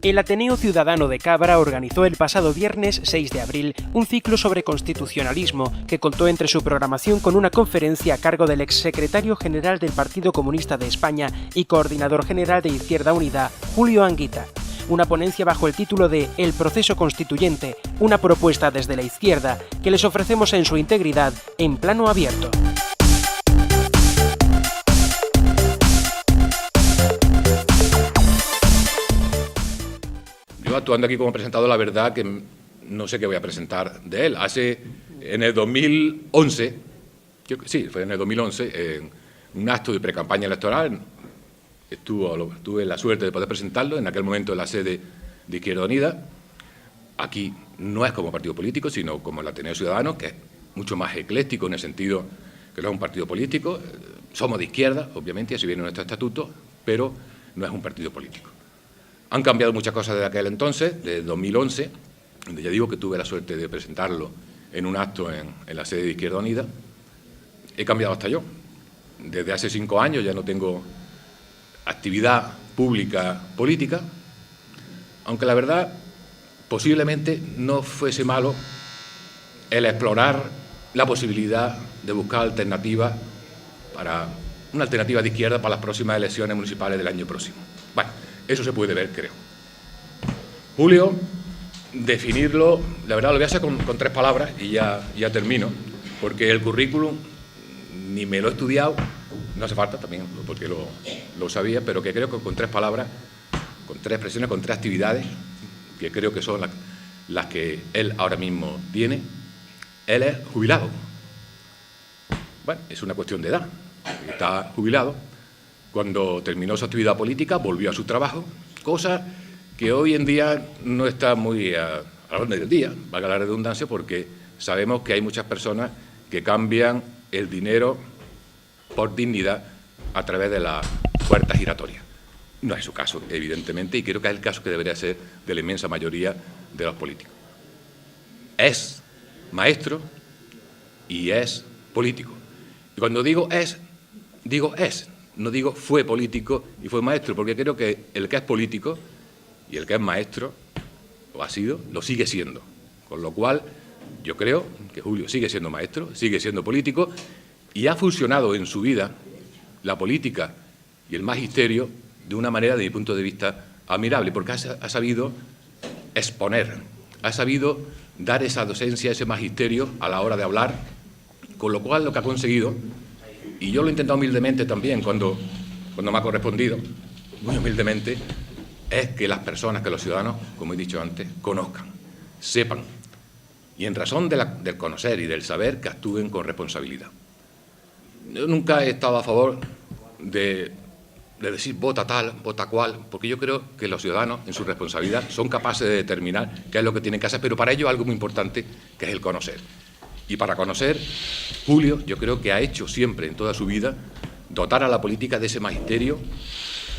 El Ateneo Ciudadano de Cabra organizó el pasado viernes 6 de abril un ciclo sobre constitucionalismo que contó entre su programación con una conferencia a cargo del exsecretario general del Partido Comunista de España y coordinador general de Izquierda Unida, Julio Anguita. Una ponencia bajo el título de El proceso constituyente, una propuesta desde la izquierda que les ofrecemos en su integridad en plano abierto. Yo, actuando aquí como presentador, la verdad que no sé qué voy a presentar de él. En el 2011, fue en el 2011, en un acto de precampaña electoral, tuve la suerte de poder presentarlo, en aquel momento en la sede de Izquierda Unida. Aquí no es como partido político, sino como el Ateneo Ciudadano, que es mucho más ecléctico en el sentido que no es un partido político. Somos de izquierda, obviamente, así viene nuestro estatuto, pero no es un partido político. Han cambiado muchas cosas desde aquel entonces, desde 2011, donde ya digo que tuve la suerte de presentarlo en un acto en la sede de Izquierda Unida. He cambiado hasta yo. Desde hace 5 años ya no tengo actividad pública política, aunque la verdad posiblemente no fuese malo el explorar la posibilidad de buscar alternativas una alternativa de izquierda para las próximas elecciones municipales del año próximo. Bueno, eso se puede ver, creo. Julio, definirlo, la verdad lo voy a hacer con 3 palabras y ya termino, porque el currículum ni me lo he estudiado, no hace falta también, porque lo sabía, pero que creo que con 3 palabras, con 3 expresiones, con 3 actividades, que creo que son las que él ahora mismo tiene. Él es jubilado. Bueno, es una cuestión de edad. Está jubilado. Cuando terminó su actividad política, volvió a su trabajo, cosa que hoy en día no está muy a la orden del día, valga la redundancia, porque sabemos que hay muchas personas que cambian el dinero por dignidad a través de la puerta giratoria. No es su caso, evidentemente, y creo que es el caso que debería ser de la inmensa mayoría de los políticos. Es maestro y es político. Y cuando digo es, no digo fue político y fue maestro, porque creo que el que es político y el que es maestro, o ha sido, lo sigue siendo. Con lo cual, yo creo que Julio sigue siendo maestro, sigue siendo político y ha fusionado en su vida la política y el magisterio de una manera, de mi punto de vista, admirable, porque ha sabido exponer, ha sabido dar esa docencia, ese magisterio a la hora de hablar, con lo cual lo que ha conseguido, y yo lo he intentado humildemente también cuando me ha correspondido, muy humildemente, es que las personas, que los ciudadanos, como he dicho antes, conozcan, sepan, y en razón del conocer y del saber, que actúen con responsabilidad. Yo nunca he estado a favor de decir vota tal, vota cual, porque yo creo que los ciudadanos, en su responsabilidad, son capaces de determinar qué es lo que tienen que hacer, pero para ello algo muy importante, que es el conocer. Y para conocer, Julio, yo creo que ha hecho siempre, en toda su vida, dotar a la política de ese magisterio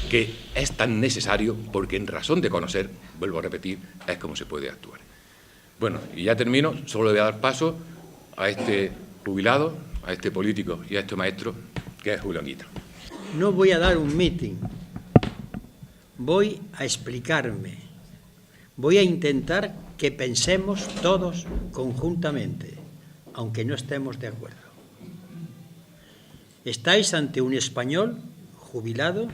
que es tan necesario, porque en razón de conocer, vuelvo a repetir, es como se puede actuar. Bueno, y ya termino, solo voy a dar paso a este jubilado, a este político y a este maestro, que es Julio Anguita. No voy a dar un meeting, voy a explicarme, voy a intentar que pensemos todos conjuntamente, aunque no estemos de acuerdo. Estáis ante un español jubilado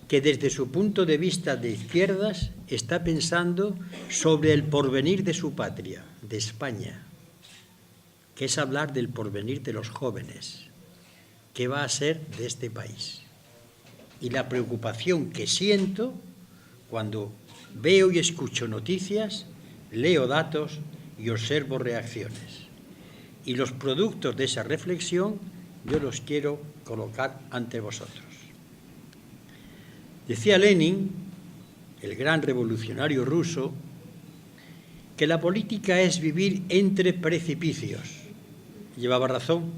que desde su punto de vista de izquierdas está pensando sobre el porvenir de su patria, de España, que es hablar del porvenir de los jóvenes, qué va a ser de este país. Y la preocupación que siento cuando veo y escucho noticias, leo datos y observo reacciones. Y los productos de esa reflexión yo los quiero colocar ante vosotros. Decía Lenin, el gran revolucionario ruso, que la política es vivir entre precipicios. Llevaba razón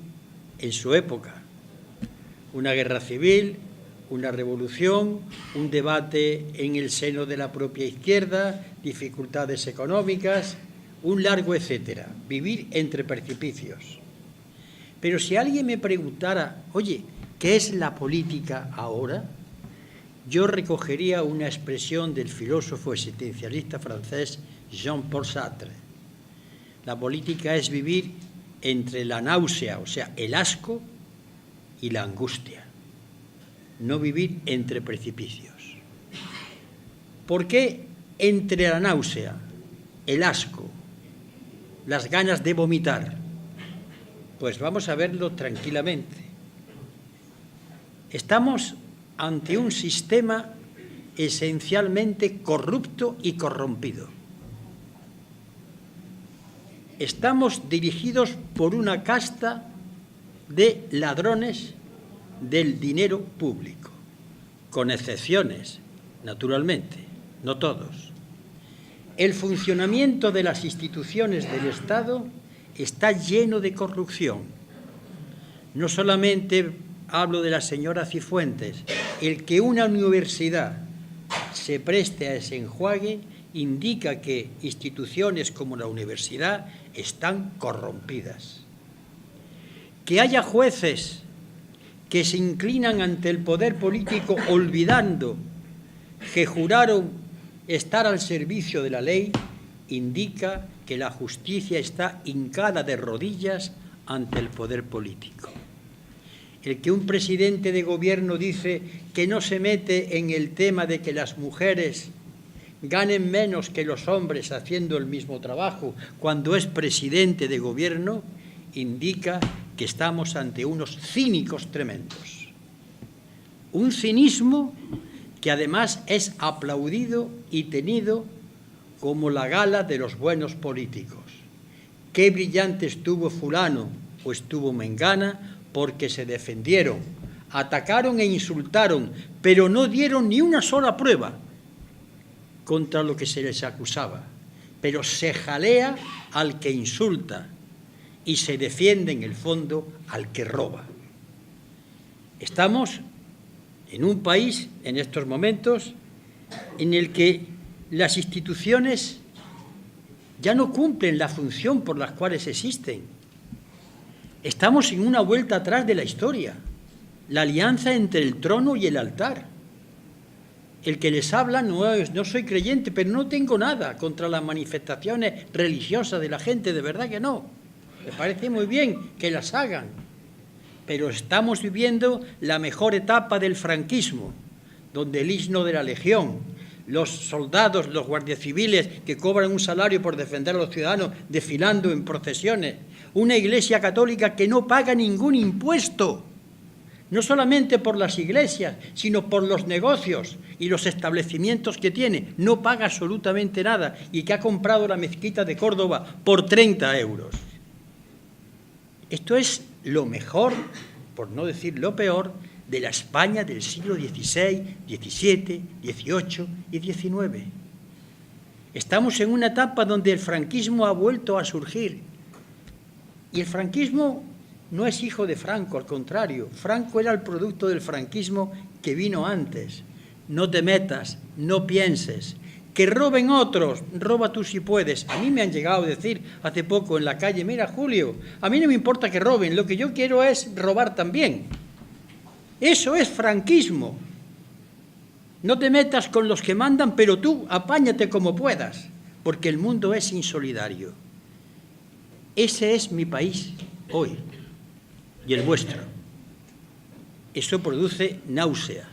en su época. Una guerra civil, una revolución, un debate en el seno de la propia izquierda, dificultades económicas, un largo etcétera. Vivir entre precipicios. Pero si alguien me preguntara, oye, ¿qué es la política ahora? yo recogería una expresión del filósofo existencialista francés Jean-Paul Sartre. La política es vivir entre la náusea, o sea, el asco, y la angustia. No vivir entre precipicios. ¿Por qué entre la náusea, el asco, las ganas de vomitar? Pues vamos a verlo tranquilamente. Estamos ante un sistema esencialmente corrupto y corrompido. Estamos dirigidos por una casta de ladrones del dinero público, con excepciones, naturalmente, no todos. El funcionamiento de las instituciones del Estado está lleno de corrupción. No solamente hablo de la señora Cifuentes, el que una universidad se preste a ese enjuague indica que instituciones como la universidad están corrompidas. Que haya jueces que se inclinan ante el poder político olvidando que juraron estar al servicio de la ley, indica que la justicia está hincada de rodillas ante el poder político. El que un presidente de gobierno dice que no se mete en el tema de que las mujeres ganen menos que los hombres haciendo el mismo trabajo cuando es presidente de gobierno, indica que estamos ante unos cínicos tremendos. Un cinismo que además es aplaudido y tenido como la gala de los buenos políticos. Qué brillante estuvo fulano o estuvo mengana porque se defendieron, atacaron e insultaron, pero no dieron ni una sola prueba contra lo que se les acusaba. Pero se jalea al que insulta y se defiende en el fondo al que roba. Estamos en un país, en estos momentos, en el que las instituciones ya no cumplen la función por las cuales existen. Estamos en una vuelta atrás de la historia, la alianza entre el trono y el altar. El que les habla no soy creyente, pero no tengo nada contra las manifestaciones religiosas de la gente, de verdad que no. Me parece muy bien que las hagan, pero estamos viviendo la mejor etapa del franquismo, donde el himno de la Legión, los soldados, los guardias civiles que cobran un salario por defender a los ciudadanos desfilando en procesiones, una iglesia católica que no paga ningún impuesto, no solamente por las iglesias, sino por los negocios y los establecimientos que tiene, no paga absolutamente nada, y que ha comprado la mezquita de Córdoba por 30 euros. Esto es lo mejor, por no decir lo peor, de la España del siglo XVI, XVII, XVIII y XIX. Estamos en una etapa donde el franquismo ha vuelto a surgir. Y el franquismo no es hijo de Franco, al contrario. Franco era el producto del franquismo que vino antes. No te metas, no pienses. Que roben otros, roba tú si puedes. A mí me han llegado a decir hace poco en la calle, mira Julio, a mí no me importa que roben, lo que yo quiero es robar también. Eso es franquismo. No te metas con los que mandan, pero tú apáñate como puedas, porque el mundo es insolidario. Ese es mi país hoy y el vuestro. Eso produce náusea,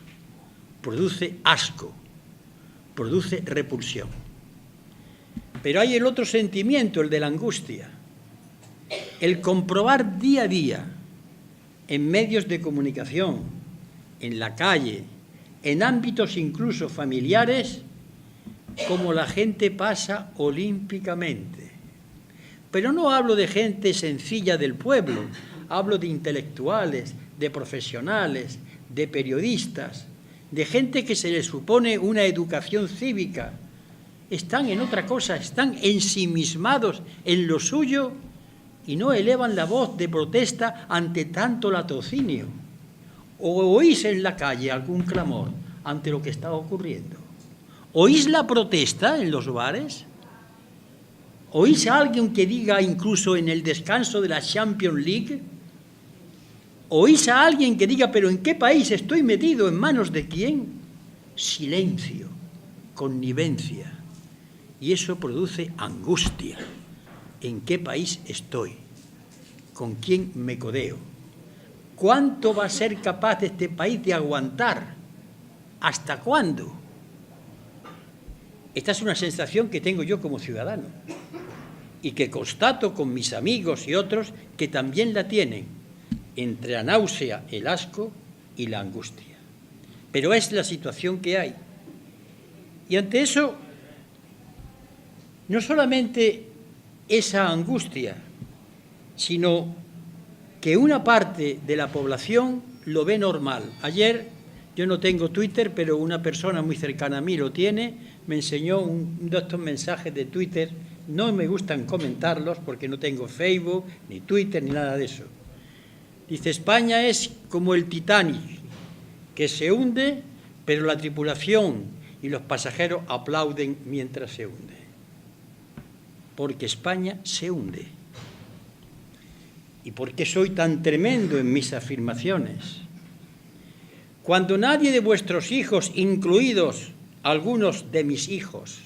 produce asco, produce repulsión. Pero hay el otro sentimiento, el de la angustia. El comprobar día a día, en medios de comunicación, en la calle, en ámbitos incluso familiares, cómo la gente pasa olímpicamente. Pero no hablo de gente sencilla del pueblo, hablo de intelectuales, de profesionales, de periodistas, de gente que se les supone una educación cívica. Están en otra cosa, están ensimismados en lo suyo y no elevan la voz de protesta ante tanto latrocinio. ¿O oís en la calle algún clamor ante lo que está ocurriendo? ¿Oís la protesta en los bares? ¿Oís a alguien que diga incluso en el descanso de la Champions League? ¿Oís a alguien que diga, pero ¿en qué país estoy metido? ¿En manos de quién? silencio, connivencia. Y eso produce angustia. ¿En qué país estoy? ¿Con quién me codeo? ¿Cuánto va a ser capaz este país de aguantar? ¿Hasta cuándo? Esta es una sensación que tengo yo como ciudadano y que constato con mis amigos y otros que también la tienen, entre la náusea, el asco y la angustia. Pero es la situación que hay. Y ante eso, no solamente esa angustia, sino que una parte de la población lo ve normal. Ayer, yo no tengo Twitter, pero una persona muy cercana a mí lo tiene, me enseñó uno de estos mensajes de Twitter. No me gustan comentarlos porque no tengo Facebook, ni Twitter, ni nada de eso. Dice, España es como el Titanic, que se hunde, pero la tripulación y los pasajeros aplauden mientras se hunde. Porque España se hunde. ¿Y por qué soy tan tremendo en mis afirmaciones? Cuando nadie de vuestros hijos, incluidos algunos de mis hijos,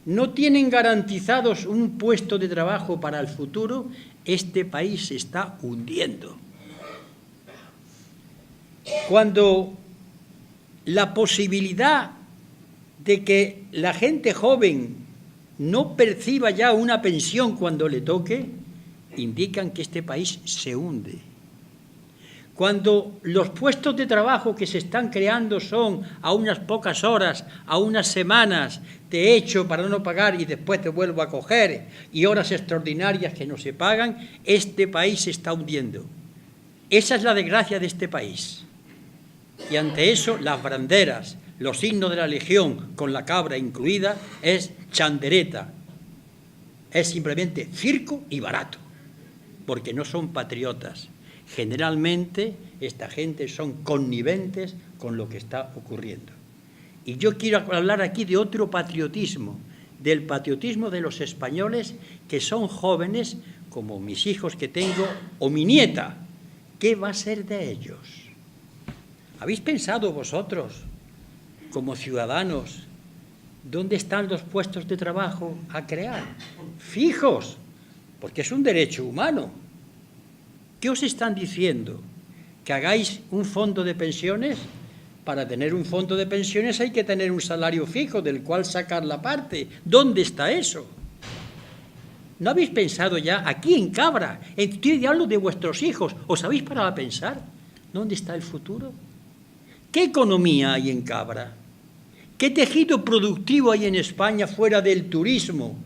no tienen garantizados un puesto de trabajo para el futuro, este país se está hundiendo. Cuando la posibilidad de que la gente joven no perciba ya una pensión cuando le toque, indican que este país se hunde. Cuando los puestos de trabajo que se están creando son a unas pocas horas, a unas semanas, te echo para no pagar y después te vuelvo a coger, y horas extraordinarias que no se pagan, este país se está hundiendo. Esa es la desgracia de este país. Y ante eso, las banderas, los signos de la Legión, con la cabra incluida, es chandereta. Es simplemente circo y barato, porque no son patriotas. Generalmente, esta gente son conniventes con lo que está ocurriendo. Y yo quiero hablar aquí de otro patriotismo, del patriotismo de los españoles que son jóvenes, como mis hijos que tengo, o mi nieta. ¿Qué va a ser de ellos? ¿Habéis pensado vosotros, como ciudadanos, dónde están los puestos de trabajo a crear? Fijos, porque es un derecho humano. ¿Qué os están diciendo? ¿Que hagáis un fondo de pensiones? Para tener un fondo de pensiones hay que tener un salario fijo del cual sacar la parte. ¿Dónde está eso? ¿No habéis pensado ya aquí en Cabra? Estoy hablando de vuestros hijos. ¿Os habéis parado a pensar? ¿Dónde está el futuro? ¿Qué economía hay en Cabra? ¿Qué tejido productivo hay en España fuera del turismo?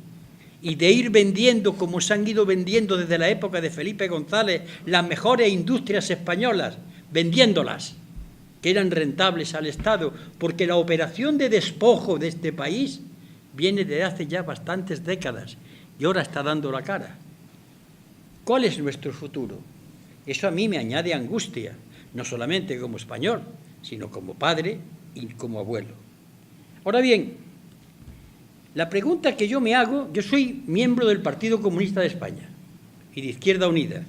Y de ir vendiendo, como se han ido vendiendo desde la época de Felipe González, las mejores industrias españolas, vendiéndolas, que eran rentables al Estado, porque la operación de despojo de este país viene desde hace ya bastantes décadas y ahora está dando la cara. ¿Cuál es nuestro futuro? Eso a mí me añade angustia, no solamente como español, sino como padre y como abuelo. Ahora bien, la pregunta que yo me hago, yo soy miembro del Partido Comunista de España y de Izquierda Unida,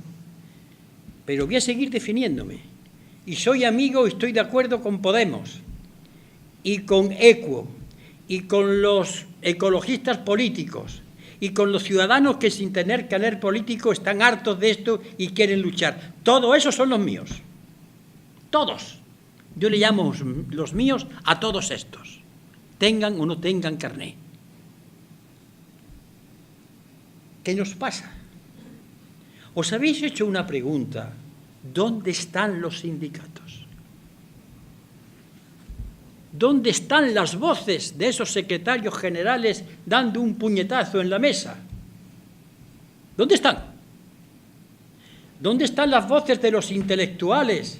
pero voy a seguir definiéndome. Y soy amigo, estoy de acuerdo con Podemos y con ECUO y con los ecologistas políticos y con los ciudadanos que sin tener carácter político están hartos de esto y quieren luchar. Todos esos son los míos. Todos. Yo le llamo los míos a todos estos, tengan o no tengan carné. ¿Qué nos pasa? ¿Os habéis hecho una pregunta? ¿Dónde están los sindicatos? ¿Dónde están las voces de esos secretarios generales dando un puñetazo en la mesa? ¿Dónde están? ¿Dónde están las voces de los intelectuales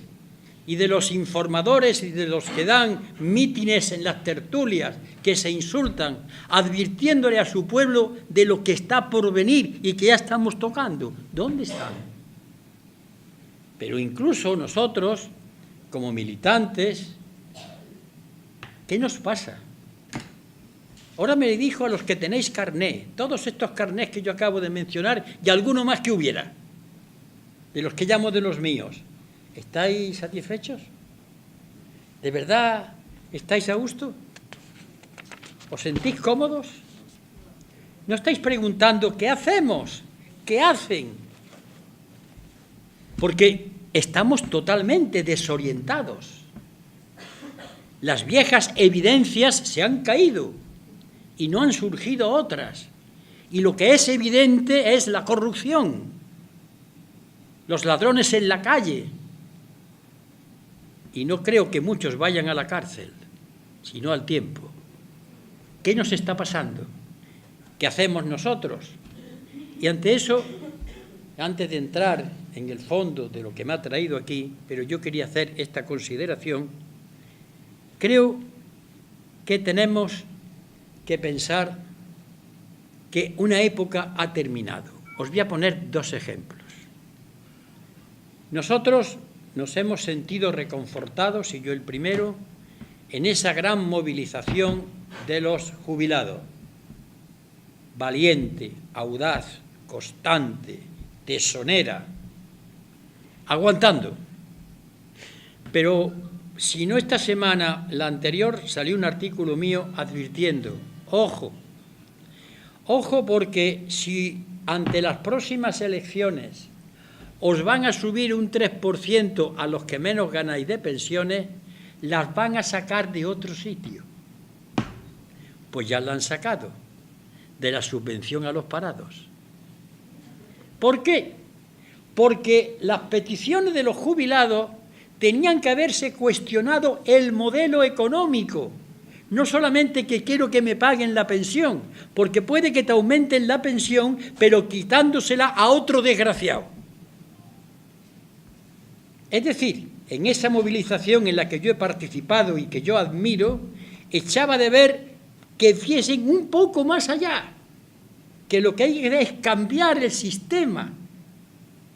y de los informadores y de los que dan mítines en las tertulias, que se insultan, advirtiéndole a su pueblo de lo que está por venir y que ya estamos tocando? ¿Dónde están? Pero incluso nosotros, como militantes, ¿qué nos pasa? Ahora me dijo a los que tenéis carné, todos estos carnés que yo acabo de mencionar y alguno más que hubiera, de los que llamo de los míos, ¿estáis satisfechos? ¿De verdad estáis a gusto? ¿Os sentís cómodos? ¿No estáis preguntando qué hacemos? ¿Qué hacen? Porque estamos totalmente desorientados. Las viejas evidencias se han caído y no han surgido otras. Y lo que es evidente es la corrupción, los ladrones en la calle. Y no creo que muchos vayan a la cárcel, sino al tiempo. ¿Qué nos está pasando? ¿Qué hacemos nosotros? Y ante eso, antes de entrar en el fondo de lo que me ha traído aquí, pero yo quería hacer esta consideración, creo que tenemos que pensar que una época ha terminado. Os voy a poner 2 ejemplos. Nosotros nos hemos sentido reconfortados, y yo el primero, en esa gran movilización de los jubilados. Valiente, audaz, constante, tesonera, aguantando. Pero si no esta semana, la anterior, salió un artículo mío advirtiendo, ojo, porque si ante las próximas elecciones os van a subir un 3% a los que menos ganáis de pensiones, las van a sacar de otro sitio. Pues ya la han sacado, de la subvención a los parados. ¿Por qué? Porque las peticiones de los jubilados tenían que haberse cuestionado el modelo económico. No solamente que quiero que me paguen la pensión, porque puede que te aumenten la pensión, pero quitándosela a otro desgraciado. Es decir, en esa movilización en la que yo he participado y que yo admiro, echaba de ver que fuesen un poco más allá, que lo que hay que es cambiar el sistema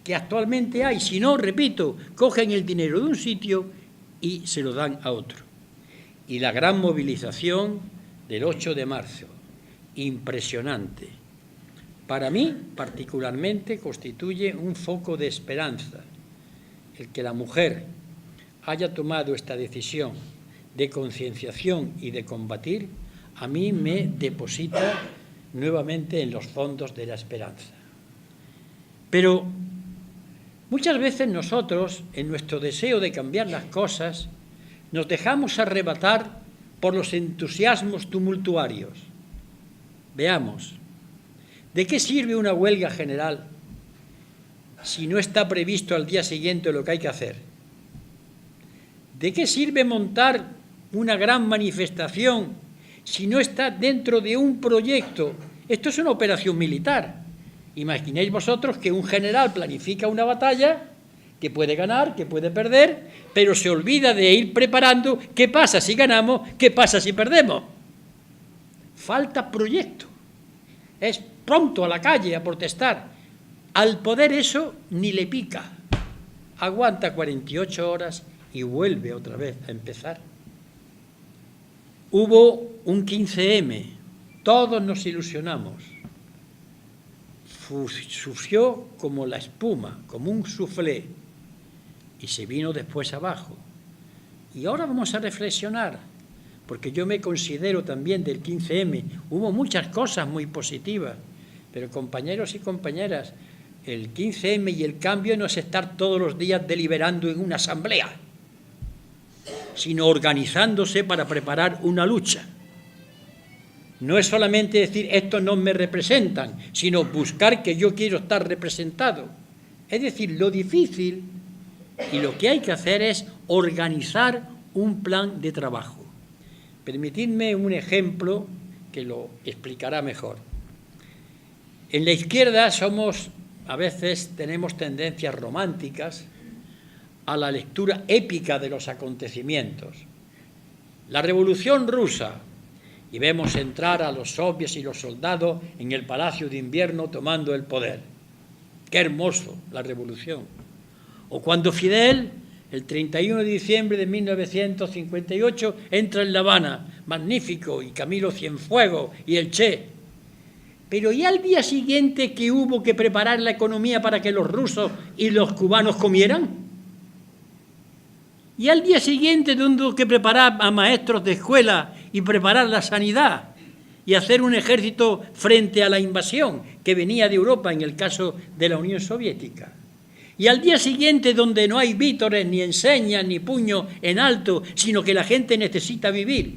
que actualmente hay. Si no, repito, cogen el dinero de un sitio y se lo dan a otro. Y la gran movilización del 8 de marzo, impresionante. Para mí, particularmente, constituye un foco de esperanza. El que la mujer haya tomado esta decisión de concienciación y de combatir, a mí me deposita nuevamente en los fondos de la esperanza. Pero muchas veces nosotros, en nuestro deseo de cambiar las cosas, nos dejamos arrebatar por los entusiasmos tumultuarios. Veamos, ¿de qué sirve una huelga general si no está previsto al día siguiente lo que hay que hacer? ¿De qué sirve montar una gran manifestación si no está dentro de un proyecto? Esto es una operación militar. Imaginéis vosotros que un general planifica una batalla que puede ganar, que puede perder, pero se olvida de ir preparando qué pasa si ganamos, qué pasa si perdemos. Falta proyecto. Es pronto a la calle a protestar. Al poder eso ni le pica. Aguanta 48 horas y vuelve otra vez a empezar. Hubo un 15M, todos nos ilusionamos. Sufrió como la espuma, como un soufflé, y se vino después abajo. Y ahora vamos a reflexionar, porque yo me considero también del 15M. Hubo muchas cosas muy positivas, pero compañeros y compañeras, el 15M y el cambio no es estar todos los días deliberando en una asamblea, sino organizándose para preparar una lucha. No es solamente decir, estos no me representan, sino buscar que yo quiero estar representado. Es decir, lo difícil y lo que hay que hacer es organizar un plan de trabajo. Permitidme un ejemplo que lo explicará mejor. En la izquierda a veces tenemos tendencias románticas a la lectura épica de los acontecimientos. La Revolución Rusa, y vemos entrar a los soviets y los soldados en el Palacio de Invierno tomando el poder. ¡Qué hermoso la revolución! O cuando Fidel, el 31 de diciembre de 1958, entra en La Habana, magnífico, y Camilo Cienfuegos y el Che. Pero ¿y al día siguiente que hubo que preparar la economía para que los rusos y los cubanos comieran? Y al día siguiente tuvo que preparar a maestros de escuela y preparar la sanidad y hacer un ejército frente a la invasión que venía de Europa en el caso de la Unión Soviética. Y al día siguiente, donde no hay vítores, ni enseñas, ni puño en alto, sino que la gente necesita vivir.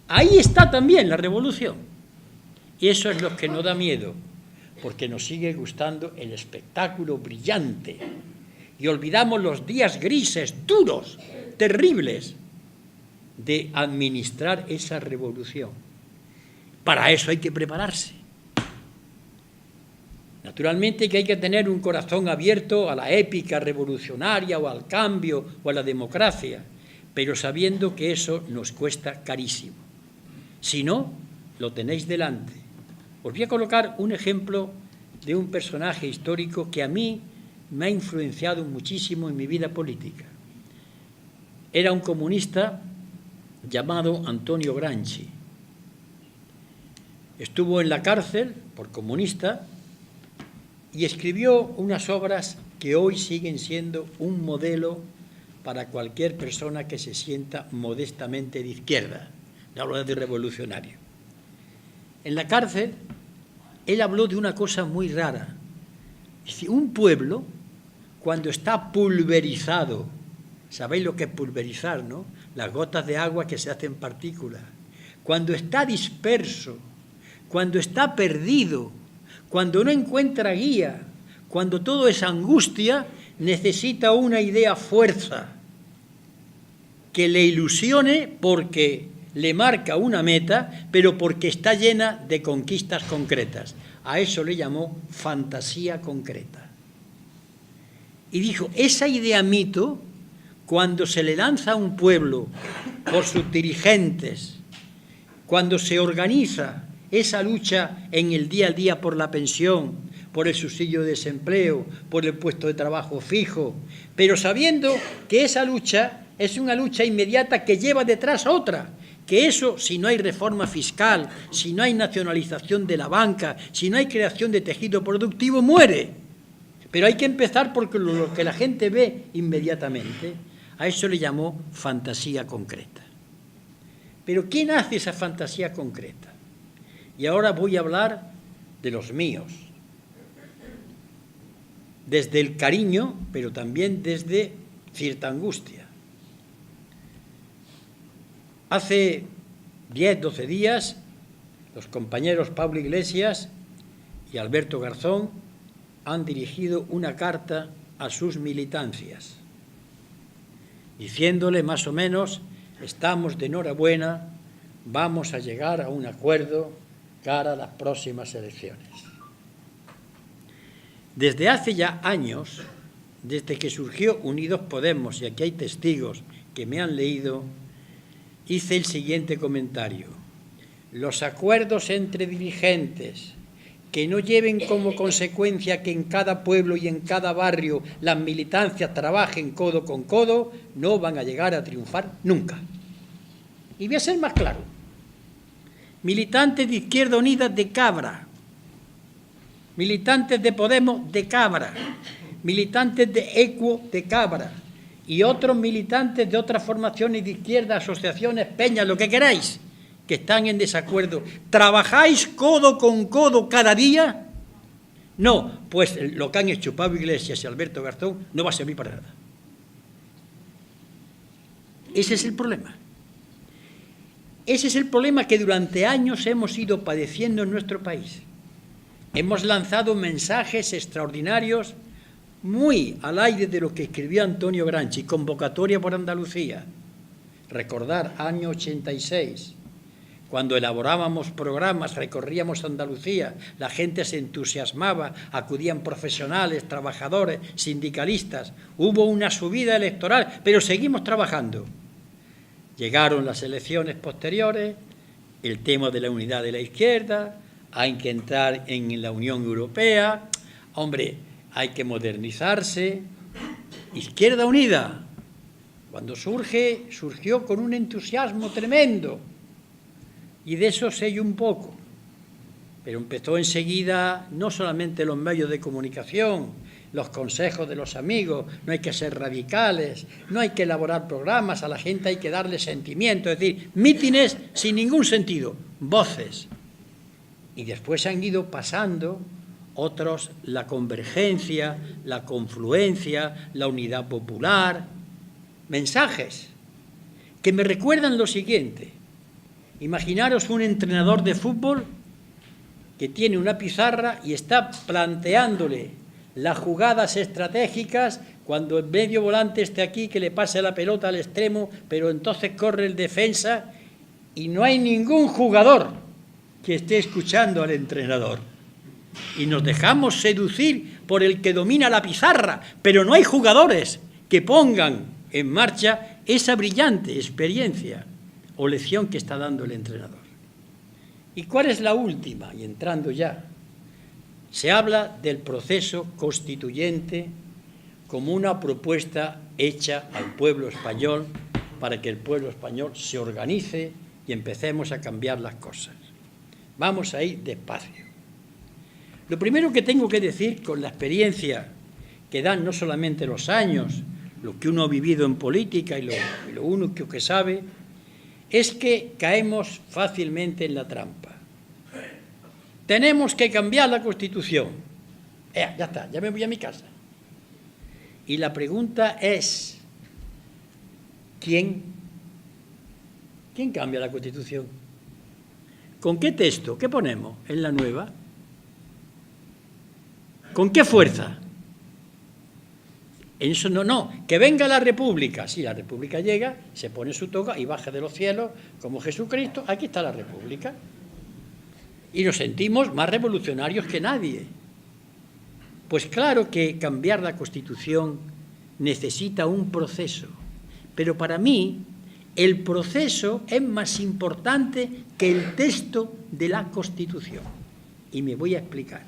Ahí está también la revolución. Y eso es lo que nos da miedo, porque nos sigue gustando el espectáculo brillante. Y olvidamos los días grises, duros, terribles, de administrar esa revolución. Para eso hay que prepararse. Naturalmente que hay que tener un corazón abierto a la épica revolucionaria o al cambio o a la democracia, pero sabiendo que eso nos cuesta carísimo. Si no, lo tenéis delante. Os voy a colocar un ejemplo de un personaje histórico que a mí me ha influenciado muchísimo en mi vida política. Era un comunista llamado Antonio Gramsci. Estuvo en la cárcel por comunista y escribió unas obras que hoy siguen siendo un modelo para cualquier persona que se sienta modestamente de izquierda. No hablo de revolucionario. En la cárcel, él habló de una cosa muy rara. Dice, un pueblo, cuando está pulverizado, ¿sabéis lo que es pulverizar, no? Las gotas de agua que se hacen partículas. Cuando está disperso, cuando está perdido, cuando no encuentra guía, cuando todo es angustia, necesita una idea fuerza que le ilusione porque le marca una meta, pero porque está llena de conquistas concretas. A eso le llamó fantasía concreta. Y dijo, esa idea mito, cuando se le lanza a un pueblo por sus dirigentes, cuando se organiza esa lucha en el día a día por la pensión, por el subsidio de desempleo, por el puesto de trabajo fijo, pero sabiendo que esa lucha es una lucha inmediata que lleva detrás otra, que eso, si no hay reforma fiscal, si no hay nacionalización de la banca, si no hay creación de tejido productivo, muere. Pero hay que empezar por lo que la gente ve inmediatamente. A eso le llamó fantasía concreta. Pero ¿quién hace esa fantasía concreta? Y ahora voy a hablar de los míos. Desde el cariño, pero también desde cierta angustia. Hace 10, 12 días, los compañeros Pablo Iglesias y Alberto Garzón han dirigido una carta a sus militancias, diciéndole más o menos, estamos de enhorabuena, vamos a llegar a un acuerdo cara a las próximas elecciones. Desde hace ya años, desde que surgió Unidos Podemos, y aquí hay testigos que me han leído, hice el siguiente comentario. Los acuerdos entre dirigentes que no lleven como consecuencia que en cada pueblo y en cada barrio las militancias trabajen codo con codo, no van a llegar a triunfar nunca. Y voy a ser más claro. Militantes de Izquierda Unida de Cabra, militantes de Podemos de Cabra, militantes de Equo de Cabra y otros militantes de otras formaciones de izquierda, asociaciones, peñas, lo que queráis, que están en desacuerdo. ¿Trabajáis codo con codo cada día? No, pues lo que han hecho Pablo Iglesias y Alberto Garzón no va a servir para nada. Ese es el problema. Ese es el problema que durante años hemos ido padeciendo en nuestro país. Hemos lanzado mensajes extraordinarios muy al aire de lo que escribió Antonio Gramsci, convocatoria por Andalucía. Recordar, año 86, cuando elaborábamos programas, recorríamos Andalucía, la gente se entusiasmaba, acudían profesionales, trabajadores, sindicalistas. Hubo una subida electoral, pero seguimos trabajando. Llegaron las elecciones posteriores, el tema de la unidad de la izquierda, hay que entrar en la Unión Europea, hombre, hay que modernizarse. Izquierda Unida, cuando surgió con un entusiasmo tremendo, y de eso sé yo un poco, pero empezó enseguida no solamente los medios de comunicación, los consejos de los amigos, no hay que ser radicales, no hay que elaborar programas, a la gente hay que darle sentimiento, es decir, mítines sin ningún sentido, voces. Y después han ido pasando otros, la convergencia, la confluencia, la unidad popular, mensajes que me recuerdan lo siguiente. Imaginaros un entrenador de fútbol que tiene una pizarra y está planteándole las jugadas estratégicas cuando el medio volante esté aquí, que le pase la pelota al extremo, pero entonces corre el defensa y no hay ningún jugador que esté escuchando al entrenador. Y nos dejamos seducir por el que domina la pizarra, pero no hay jugadores que pongan en marcha esa brillante experiencia o lección que está dando el entrenador. ¿Y cuál es la última? Y entrando ya, se habla del proceso constituyente como una propuesta hecha al pueblo español para que el pueblo español se organice y empecemos a cambiar las cosas. Vamos a ir despacio. Lo primero que tengo que decir, con la experiencia que dan no solamente los años, lo que uno ha vivido en política y lo único que sabe, es que caemos fácilmente en la trampa. Tenemos que cambiar la Constitución. Ya está, ya me voy a mi casa. Y la pregunta es, ¿quién cambia la Constitución? ¿Con qué texto? ¿Qué ponemos en la nueva? ¿Con qué fuerza? Eso no, que venga la República. Si la República llega, se pone su toga y baja de los cielos como Jesucristo. Aquí está la República. Y nos sentimos más revolucionarios que nadie. Pues claro que cambiar la Constitución necesita un proceso. Pero para mí, el proceso es más importante que el texto de la Constitución. Y me voy a explicar.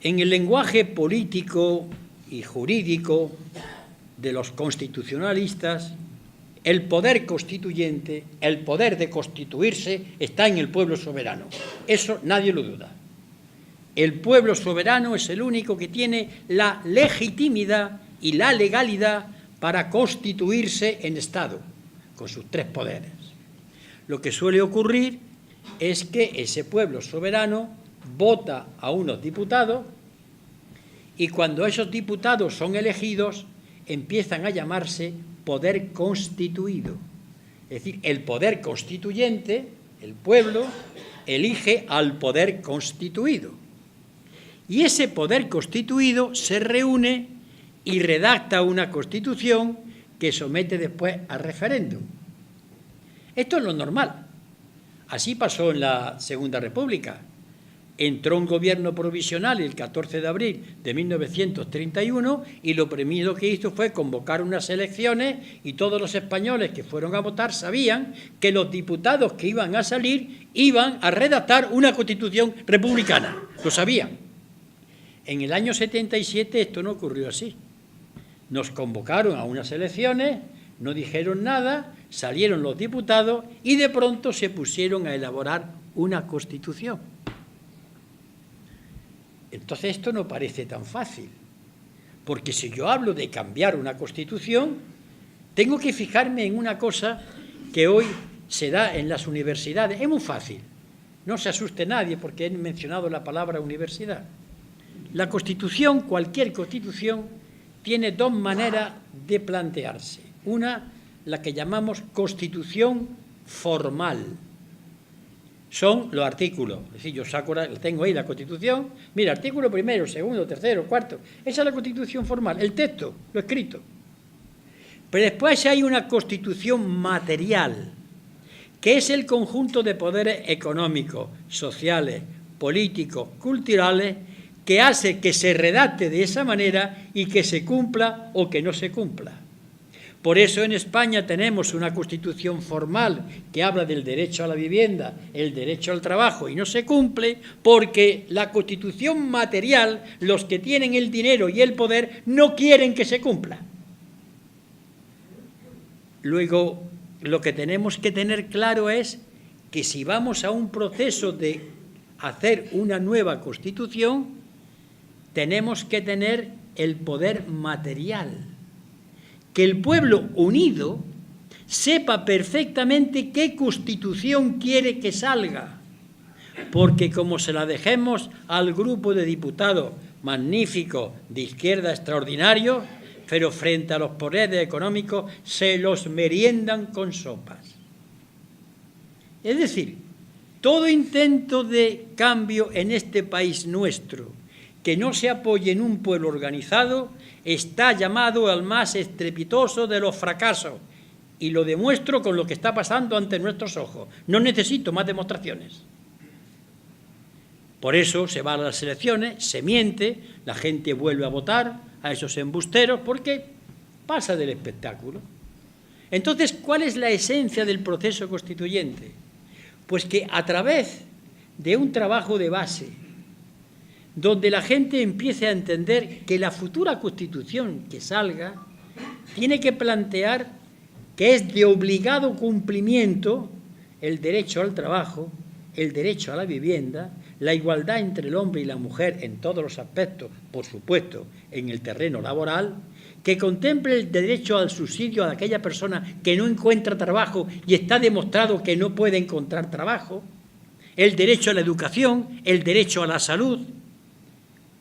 En el lenguaje político y jurídico de los constitucionalistas, el poder constituyente, el poder de constituirse, está en el pueblo soberano. Eso nadie lo duda. El pueblo soberano es el único que tiene la legitimidad y la legalidad para constituirse en Estado, con sus tres poderes. Lo que suele ocurrir es que ese pueblo soberano vota a unos diputados y cuando esos diputados son elegidos empiezan a llamarse poder constituido. Es decir, el poder constituyente, el pueblo, elige al poder constituido. Y ese poder constituido se reúne y redacta una constitución que somete después a referéndum. Esto es lo normal. Así pasó en la Segunda República. Entró un gobierno provisional el 14 de abril de 1931 y lo primero que hizo fue convocar unas elecciones y todos los españoles que fueron a votar sabían que los diputados que iban a salir iban a redactar una constitución republicana. Lo sabían. En el año 77 esto no ocurrió así. Nos convocaron a unas elecciones, no dijeron nada, salieron los diputados y de pronto se pusieron a elaborar una constitución. Entonces esto no parece tan fácil, porque si yo hablo de cambiar una constitución, tengo que fijarme en una cosa que hoy se da en las universidades. Es muy fácil, no se asuste nadie porque he mencionado la palabra universidad. La Constitución, cualquier Constitución, tiene dos maneras de plantearse. Una, la que llamamos Constitución formal. Son los artículos. Es decir, yo tengo ahí la Constitución, mira, artículo primero, segundo, tercero, cuarto. Esa es la Constitución formal, el texto, lo escrito. Pero después hay una Constitución material, que es el conjunto de poderes económicos, sociales, políticos, culturales, que hace que se redacte de esa manera y que se cumpla o que no se cumpla. Por eso en España tenemos una Constitución formal que habla del derecho a la vivienda, el derecho al trabajo, y no se cumple porque la Constitución material, los que tienen el dinero y el poder, no quieren que se cumpla. Luego, lo que tenemos que tener claro es que si vamos a un proceso de hacer una nueva Constitución, tenemos que tener el poder material. Que el pueblo unido sepa perfectamente qué Constitución quiere que salga. Porque como se la dejemos al grupo de diputados magníficos de izquierda extraordinario, pero frente a los poderes económicos se los meriendan con sopas. Es decir, todo intento de cambio en este país nuestro que no se apoye en un pueblo organizado está llamado al más estrepitoso de los fracasos, y lo demuestro con lo que está pasando ante nuestros ojos. No necesito más demostraciones. Por eso se va a las elecciones, se miente, la gente vuelve a votar a esos embusteros porque pasa del espectáculo. Entonces, ¿cuál es la esencia del proceso constituyente? Pues que a través de un trabajo de base, donde la gente empiece a entender que la futura Constitución que salga tiene que plantear que es de obligado cumplimiento el derecho al trabajo, el derecho a la vivienda, la igualdad entre el hombre y la mujer en todos los aspectos, por supuesto, en el terreno laboral, que contemple el derecho al subsidio a aquella persona que no encuentra trabajo y está demostrado que no puede encontrar trabajo, el derecho a la educación, el derecho a la salud,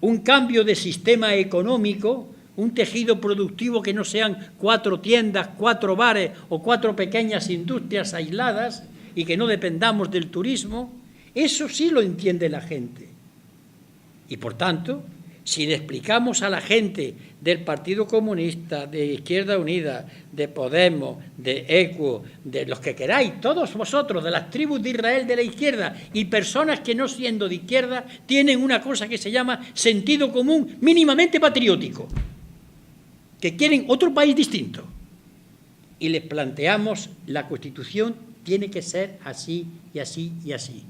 un cambio de sistema económico, un tejido productivo que no sean 4 tiendas, 4 bares o 4 pequeñas industrias aisladas y que no dependamos del turismo. Eso sí lo entiende la gente. Y por tanto, si le explicamos a la gente del Partido Comunista, de Izquierda Unida, de Podemos, de ECUO, de los que queráis, todos vosotros, de las tribus de Israel de la izquierda y personas que no siendo de izquierda tienen una cosa que se llama sentido común mínimamente patriótico, que quieren otro país distinto, y les planteamos la Constitución tiene que ser así y así y así.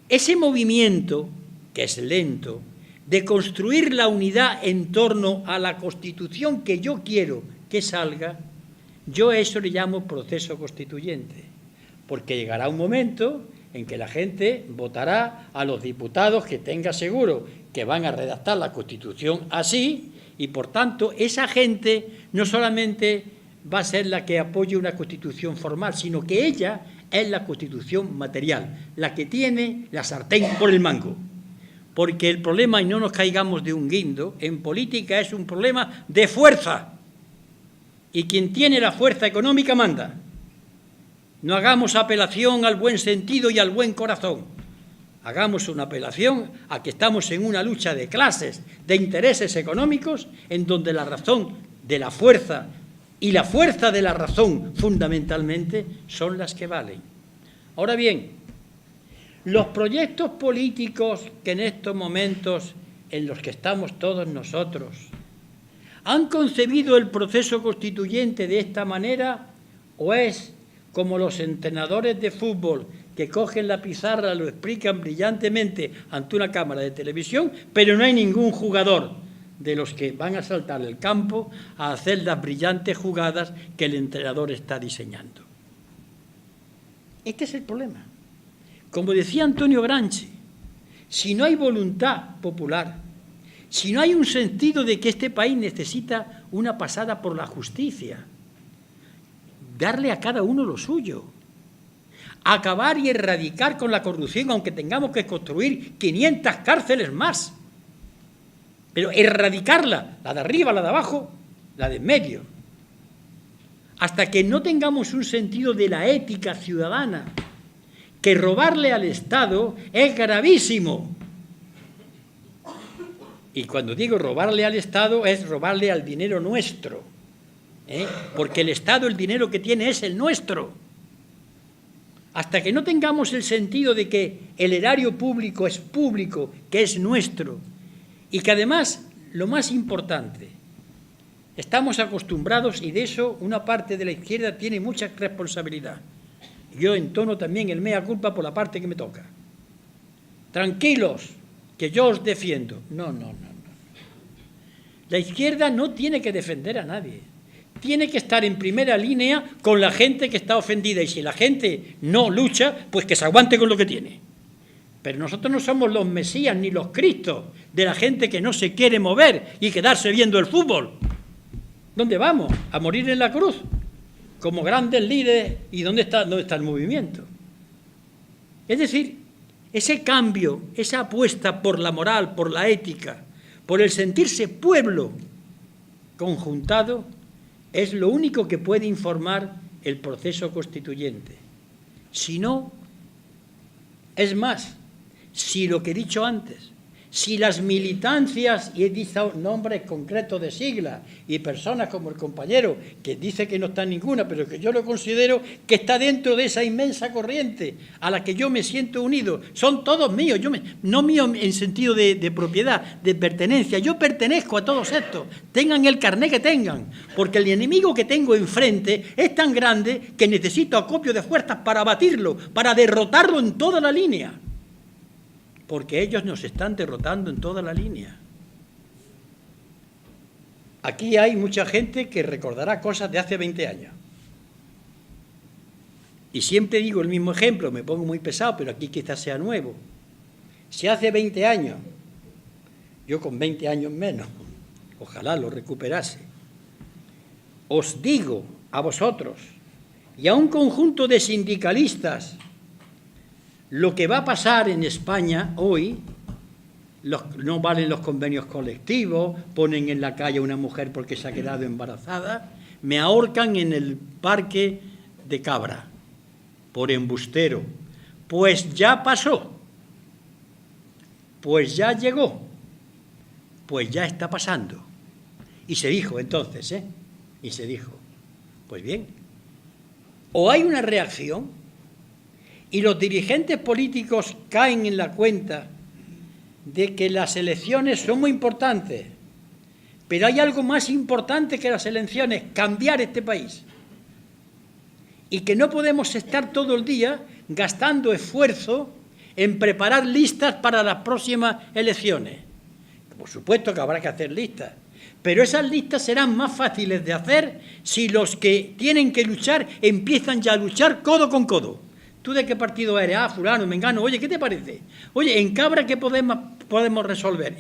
Ese movimiento, que es lento, de construir la unidad en torno a la Constitución que yo quiero que salga, yo a eso le llamo proceso constituyente, porque llegará un momento en que la gente votará a los diputados que tenga seguro que van a redactar la Constitución así, y por tanto esa gente no solamente va a ser la que apoye una Constitución formal, sino que ella es la Constitución material, la que tiene la sartén por el mango. Porque el problema, y no nos caigamos de un guindo, en política es un problema de fuerza. Y quien tiene la fuerza económica manda. No hagamos apelación al buen sentido y al buen corazón. Hagamos una apelación a que estamos en una lucha de clases, de intereses económicos, en donde la razón de la fuerza y la fuerza de la razón, fundamentalmente, son las que valen. Ahora bien, los proyectos políticos que en estos momentos en los que estamos todos nosotros han concebido el proceso constituyente de esta manera, o es como los entrenadores de fútbol que cogen la pizarra, lo explican brillantemente ante una cámara de televisión, pero no hay ningún jugador de los que van a saltar el campo a hacer las brillantes jugadas que el entrenador está diseñando. Este es el problema. Como decía Antonio Gramsci, si no hay voluntad popular, si no hay un sentido de que este país necesita una pasada por la justicia, darle a cada uno lo suyo, acabar y erradicar con la corrupción, aunque tengamos que construir 500 cárceles más, pero erradicarla, la de arriba, la de abajo, la de en medio, hasta que no tengamos un sentido de la ética ciudadana, que robarle al Estado es gravísimo. Y cuando digo robarle al Estado es robarle al dinero nuestro, porque el Estado el dinero que tiene es el nuestro. Hasta que no tengamos el sentido de que el erario público es público, que es nuestro, y que además, lo más importante, estamos acostumbrados, y de eso una parte de la izquierda tiene mucha responsabilidad. Yo entono también el mea culpa por la parte que me toca. Tranquilos, que yo os defiendo. No. La izquierda no tiene que defender a nadie. Tiene que estar en primera línea con la gente que está ofendida. Y si la gente no lucha, pues que se aguante con lo que tiene. Pero nosotros no somos los mesías ni los cristos de la gente que no se quiere mover y quedarse viendo el fútbol. ¿Dónde vamos? ¿A morir en la cruz? Como grandes líderes. ¿Y dónde está el movimiento? Es decir, ese cambio, esa apuesta por la moral, por la ética, por el sentirse pueblo conjuntado, es lo único que puede informar el proceso constituyente. Si no, es más, si lo que he dicho antes, si las militancias, y he dicho nombres concretos de siglas, y personas como el compañero, que dice que no está en ninguna, pero que yo lo considero que está dentro de esa inmensa corriente a la que yo me siento unido, son todos míos, no míos en sentido de propiedad, de pertenencia, yo pertenezco a todos estos, tengan el carné que tengan, porque el enemigo que tengo enfrente es tan grande que necesito acopio de fuerzas para abatirlo, para derrotarlo en toda la línea. Porque ellos nos están derrotando en toda la línea. Aquí hay mucha gente que recordará cosas de hace 20 años. Y siempre digo el mismo ejemplo, me pongo muy pesado, pero aquí quizás sea nuevo. Si hace 20 años, yo con 20 años menos, ojalá lo recuperase, os digo a vosotros y a un conjunto de sindicalistas lo que va a pasar en España hoy, no valen los convenios colectivos, ponen en la calle a una mujer porque se ha quedado embarazada, me ahorcan en el parque de Cabra, por embustero. Pues ya pasó, pues ya llegó, pues ya está pasando. Y se dijo entonces, y se dijo, pues bien, o hay una reacción, y los dirigentes políticos caen en la cuenta de que las elecciones son muy importantes, pero hay algo más importante que las elecciones, cambiar este país. Y que no podemos estar todo el día gastando esfuerzo en preparar listas para las próximas elecciones. Por supuesto que habrá que hacer listas, pero esas listas serán más fáciles de hacer si los que tienen que luchar empiezan ya a luchar codo con codo. ¿Tú de qué partido eres? Ah, fulano, mengano. Oye, ¿qué te parece? Oye, en Cabra, ¿qué podemos resolver?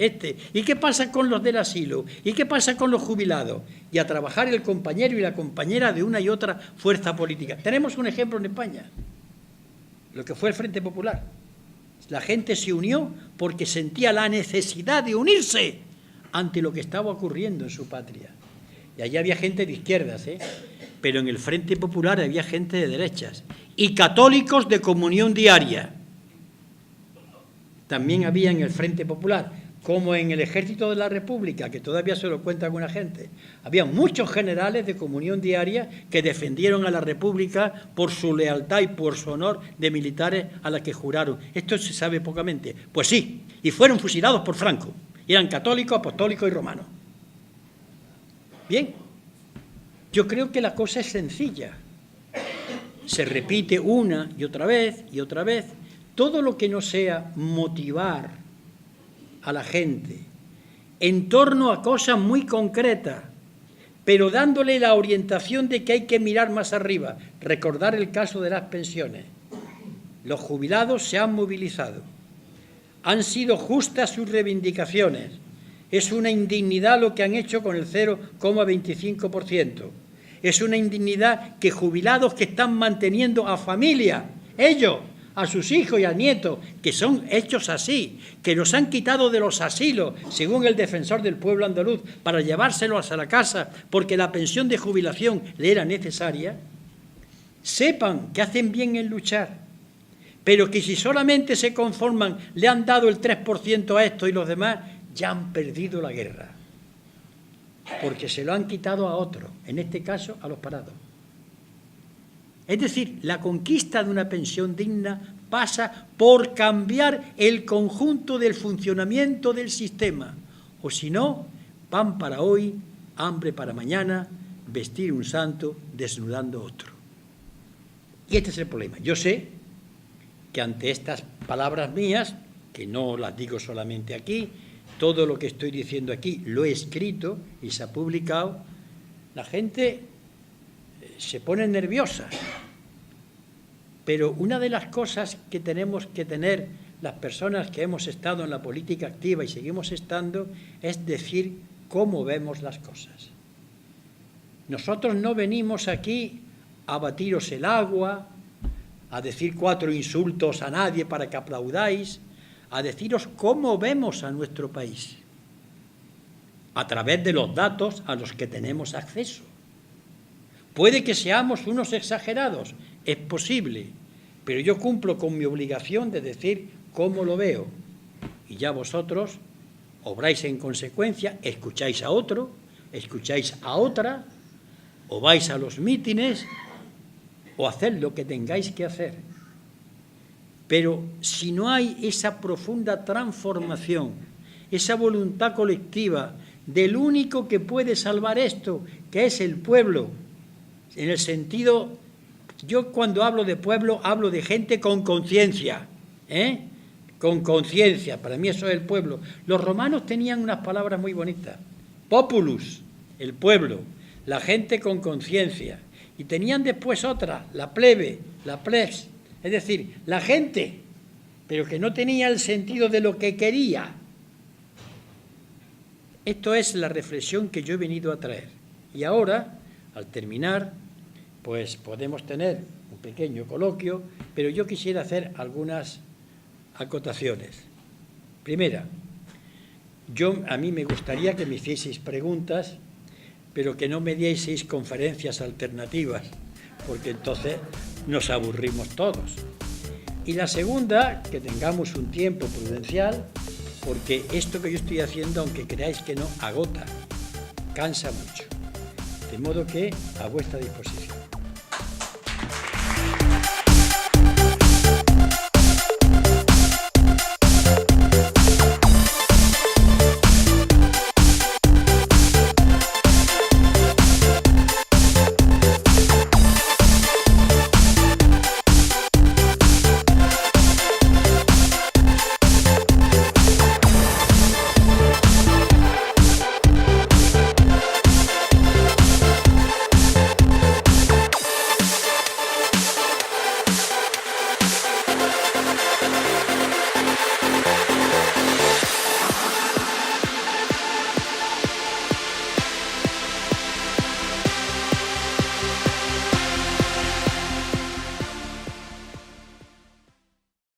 ¿Y qué pasa con los del asilo? ¿Y qué pasa con los jubilados? Y a trabajar el compañero y la compañera de una y otra fuerza política. Tenemos un ejemplo en España, lo que fue el Frente Popular. La gente se unió porque sentía la necesidad de unirse ante lo que estaba ocurriendo en su patria. Y allí había gente de izquierdas, pero en el Frente Popular había gente de derechas y católicos de comunión diaria. También había en el Frente Popular, como en el Ejército de la República, que todavía se lo cuenta alguna gente, había muchos generales de comunión diaria que defendieron a la República por su lealtad y por su honor de militares a la que juraron. Esto se sabe pocamente. Pues sí, y fueron fusilados por Franco. Eran católicos, apostólicos y romanos. Bien, yo creo que la cosa es sencilla. Se repite una y otra vez y otra vez. Todo lo que no sea motivar a la gente en torno a cosas muy concretas, pero dándole la orientación de que hay que mirar más arriba. Recordar el caso de las pensiones. Los jubilados se han movilizado. Han sido justas sus reivindicaciones. Es una indignidad lo que han hecho con el 0,25%. Es una indignidad que jubilados que están manteniendo a familia, ellos, a sus hijos y a nietos, que son hechos así, que los han quitado de los asilos, según el defensor del pueblo andaluz, para llevárselos a la casa porque la pensión de jubilación le era necesaria, sepan que hacen bien en luchar, pero que si solamente se conforman, le han dado el 3% a esto y los demás, ya han perdido la guerra, porque se lo han quitado a otros, en este caso a los parados. Es decir, la conquista de una pensión digna pasa por cambiar el conjunto del funcionamiento del sistema, o si no, pan para hoy, hambre para mañana, vestir un santo, desnudando otro. Y este es el problema. Yo sé que ante estas palabras mías, que no las digo solamente aquí, todo lo que estoy diciendo aquí lo he escrito y se ha publicado, la gente se pone nerviosa. Pero una de las cosas que tenemos que tener las personas que hemos estado en la política activa y seguimos estando, es decir cómo vemos las cosas. Nosotros no venimos aquí a batiros el agua, a decir 4 insultos a nadie para que aplaudáis, a deciros cómo vemos a nuestro país, a través de los datos a los que tenemos acceso. Puede que seamos unos exagerados, es posible, pero yo cumplo con mi obligación de decir cómo lo veo. Y ya vosotros obráis en consecuencia, escucháis a otro, escucháis a otra, o vais a los mítines, o haced lo que tengáis que hacer. Pero si no hay esa profunda transformación, esa voluntad colectiva del único que puede salvar esto, que es el pueblo, en el sentido, yo cuando hablo de pueblo hablo de gente con conciencia, con conciencia, para mí eso es el pueblo. Los romanos tenían unas palabras muy bonitas, populus, el pueblo, la gente con conciencia, y tenían después otra, la plebe, la ples, es decir, la gente, pero que no tenía el sentido de lo que quería. Esto es la reflexión que yo he venido a traer. Y ahora, al terminar, pues podemos tener un pequeño coloquio, pero yo quisiera hacer algunas acotaciones. Primera, a mí me gustaría que me hicieseis preguntas, pero que no me dieseis conferencias alternativas, porque entonces nos aburrimos todos. Y la segunda, que tengamos un tiempo prudencial, porque esto que yo estoy haciendo, aunque creáis que no, agota, cansa mucho. De modo que a vuestra disposición.